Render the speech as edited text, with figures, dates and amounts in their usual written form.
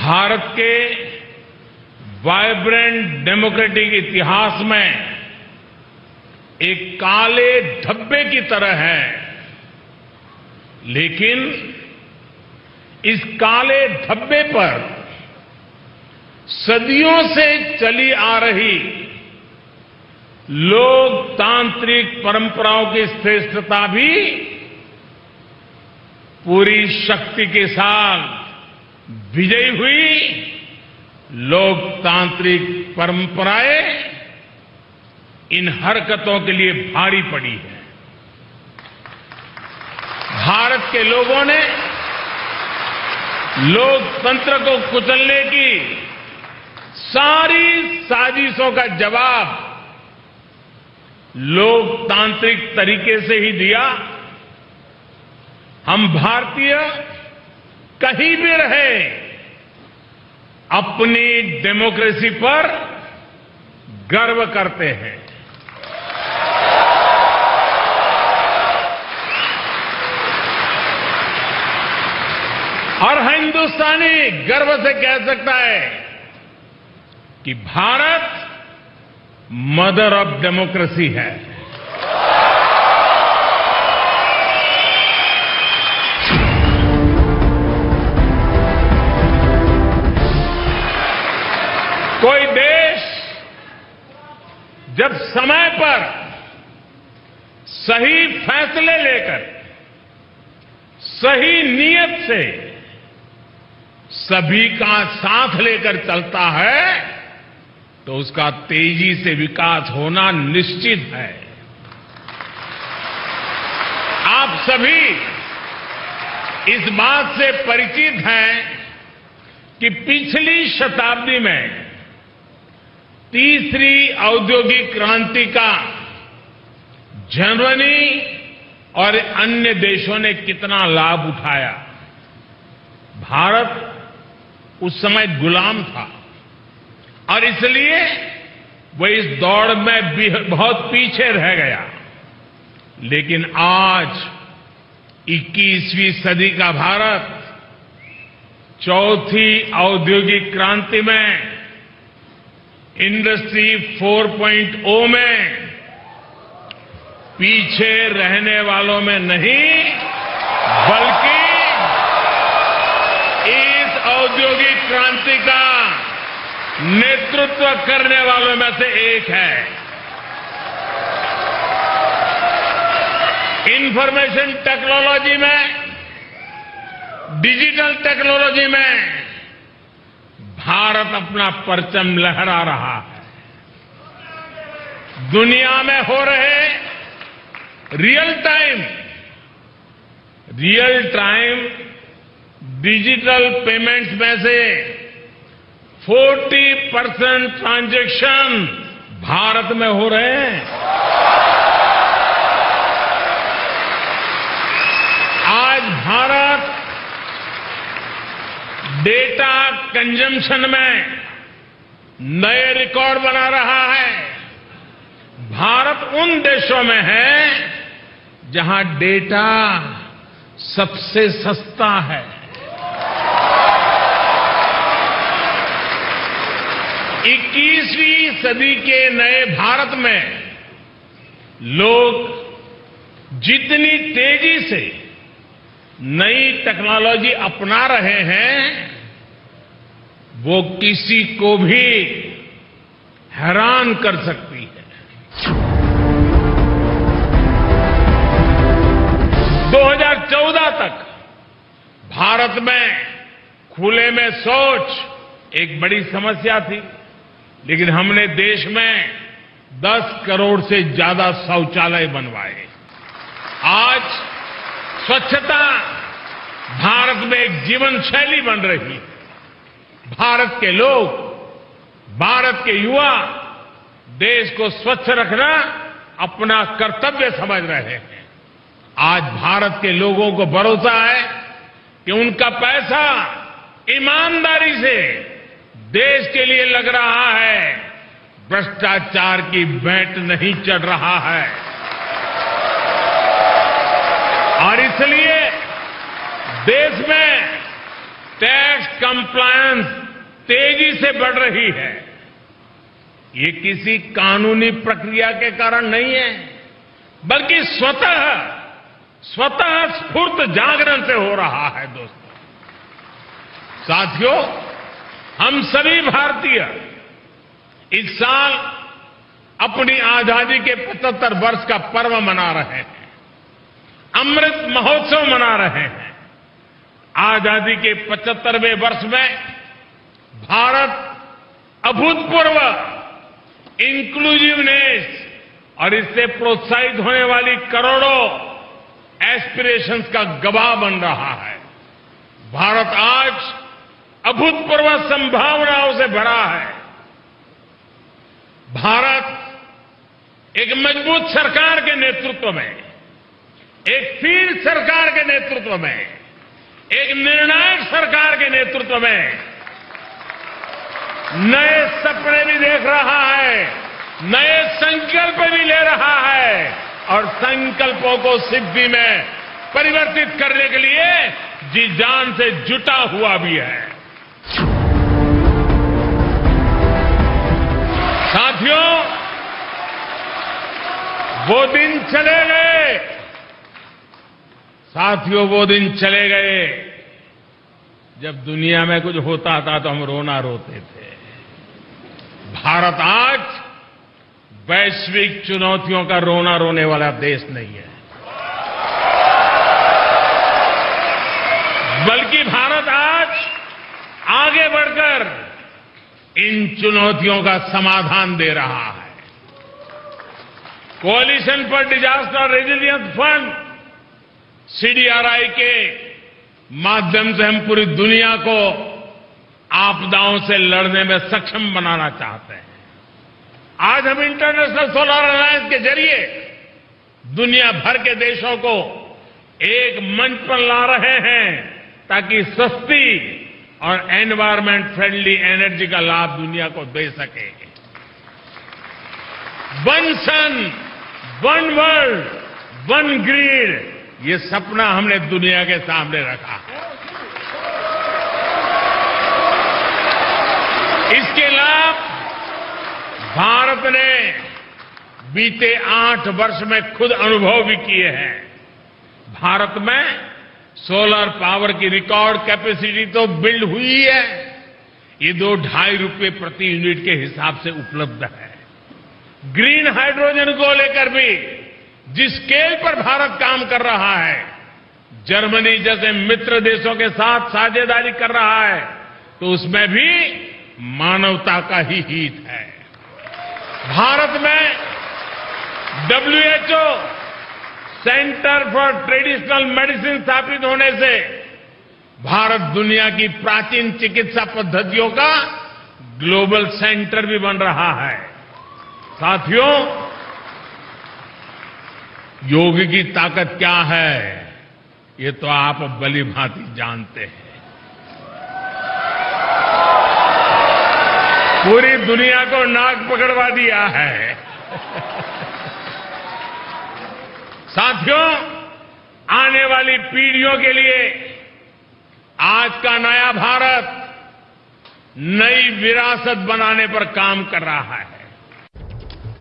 भारत के vibrant democratic इतिहास में एक काले धब्बे की तरह है, लेकिन इस काले धब्बे पर सदियों से चली आ रही लोकतांत्रिक परंपराओं की श्रेष्ठता भी पूरी शक्ति के साथ विजयी हुई। लोकतांत्रिक परंपराएं इन हरकतों के लिए भारी पड़ी है। भारत के लोगों ने लोकतंत्र को कुचलने की सारी साजिशों का जवाब लोकतांत्रिक तरीके से ही दिया। हम भारतीय कहीं भी रहे, अपनी डेमोक्रेसी पर गर्व करते हैं। और हिंदुस्तानी गर्व से कह सकता है कि भारत मदर ऑफ डेमोक्रेसी है। कोई देश जब समय पर सही फैसले लेकर सही नीयत से सभी का साथ लेकर चलता है तो उसका तेजी से विकास होना निश्चित है। आप सभी इस बात से परिचित हैं कि पिछली शताब्दी में तीसरी औद्योगिक क्रांति का जर्मनी और अन्य देशों ने कितना लाभ उठाया। भारत उस समय गुलाम था और इसलिए वह इस दौड़ में बहुत पीछे रह गया। लेकिन आज 21वीं सदी का भारत चौथी औद्योगिक क्रांति में इंडस्ट्री 4.0 में पीछे रहने वालों में नहीं, बल्कि इस औद्योगिक क्रांति का नेतृत्व करने वालों में से एक है। इंफॉर्मेशन टेक्नोलॉजी में, डिजिटल टेक्नोलॉजी में भारत अपना परचम लहरा रहा है। दुनिया में हो रहे रियल टाइम डिजिटल पेमेंट्स में से 40% ट्रांजैक्शन भारत में हो रहे हैं। आज भारत डेटा कंजम्पशन में नए रिकॉर्ड बना रहा है। भारत उन देशों में है जहां डेटा सबसे सस्ता है। 21वीं सदी के नए भारत में लोग जितनी तेजी से नई टेक्नोलॉजी अपना रहे हैं, वो किसी को भी हैरान कर सकती है। 2014 तक भारत में खुले में शौच एक बड़ी समस्या थी, लेकिन हमने देश में 10 करोड़ से ज्यादा शौचालय बनवाए। आज स्वच्छता भारत में एक जीवन शैली बन रही है। भारत के लोग, भारत के युवा देश को स्वच्छ रखना अपना कर्तव्य समझ रहे हैं। आज भारत के लोगों को भरोसा है कि उनका पैसा ईमानदारी से देश के लिए लग रहा है, भ्रष्टाचार की भेंट नहीं चढ़ रहा है। और इसलिए देश में टैक्स कंप्लायंस तेजी से बढ़ रही है। ये किसी कानूनी प्रक्रिया के कारण नहीं है, बल्कि स्वतः स्फूर्त जागरण से हो रहा है। दोस्तों, साथियों, हम सभी भारतीय इस साल अपनी आजादी के 75 वर्ष का पर्व मना रहे हैं, अमृत महोत्सव मना रहे हैं। आजादी के 75वें वर्ष में भारत अभूतपूर्व इंक्लूसिवनेस और इससे प्रोत्साहित होने वाली करोड़ों एस्पिरेशंस का गवाह बन रहा है। भारत आज अभूतपूर्व संभावनाओं से भरा है। भारत एक मजबूत सरकार के नेतृत्व में, एक फील्ड सरकार के नेतृत्व में, एक निर्णायक सरकार के नेतृत्व में नए सपने भी देख रहा है, नए संकल्प भी ले रहा है और संकल्पों को सिद्धि में परिवर्तित करने के लिए जी जान से जुटा हुआ भी है। साथियों, वो दिन चले गए। साथियों, वो दिन चले गए जब दुनिया में कुछ होता था तो हम रोना रोते थे। भारत आज वैश्विक चुनौतियों का रोना रोने वाला देश नहीं है, बल्कि भारत आज आगे बढ़कर इन चुनौतियों का समाधान दे रहा है। Coalition for disaster resilience fund CDRI के माध्यम से हम पूरी दुनिया को आपदाओं से लड़ने में सक्षम बनाना चाहते हैं। आज हम इंटरनेशनल सोलर अलायंस के जरिए दुनिया भर के देशों को एक मंच पर ला रहे हैं ताकि सस्ती और एनवायरमेंट फ्रेंडली एनर्जी का लाभ दुनिया को दे सके। वन सन, वन वर्ल्ड, वन ग्रिड, ये सपना हमने दुनिया के सामने रखा है। इसके लाभ भारत ने बीते 8 वर्ष में खुद अनुभव भी किए हैं। भारत में सोलर पावर की रिकॉर्ड कैपेसिटी तो बिल्ड हुई है, ये ₹2-2.5 प्रति यूनिट के हिसाब से उपलब्ध है। ग्रीन हाइड्रोजन को लेकर भी जिस स्केल पर भारत काम कर रहा है, जर्मनी जैसे मित्र देशों के साथ साझेदारी कर रहा है, तो उसमें भी मानवता का ही हित है। भारत में WHO centre for traditional medicine स्थापित होने से भारत दुनिया की प्राचीन चिकित्सा पद्धतियों का ग्लोबल सेंटर भी बन रहा है। साथियों, योग की ताकत क्या है, ये तो आप भली भांति जानते हैं। पूरी दुनिया को नाक पकड़वा दिया है। साथियों, आने वाली पीढ़ियों के लिए आज का नया भारत नई विरासत बनाने पर काम कर रहा है।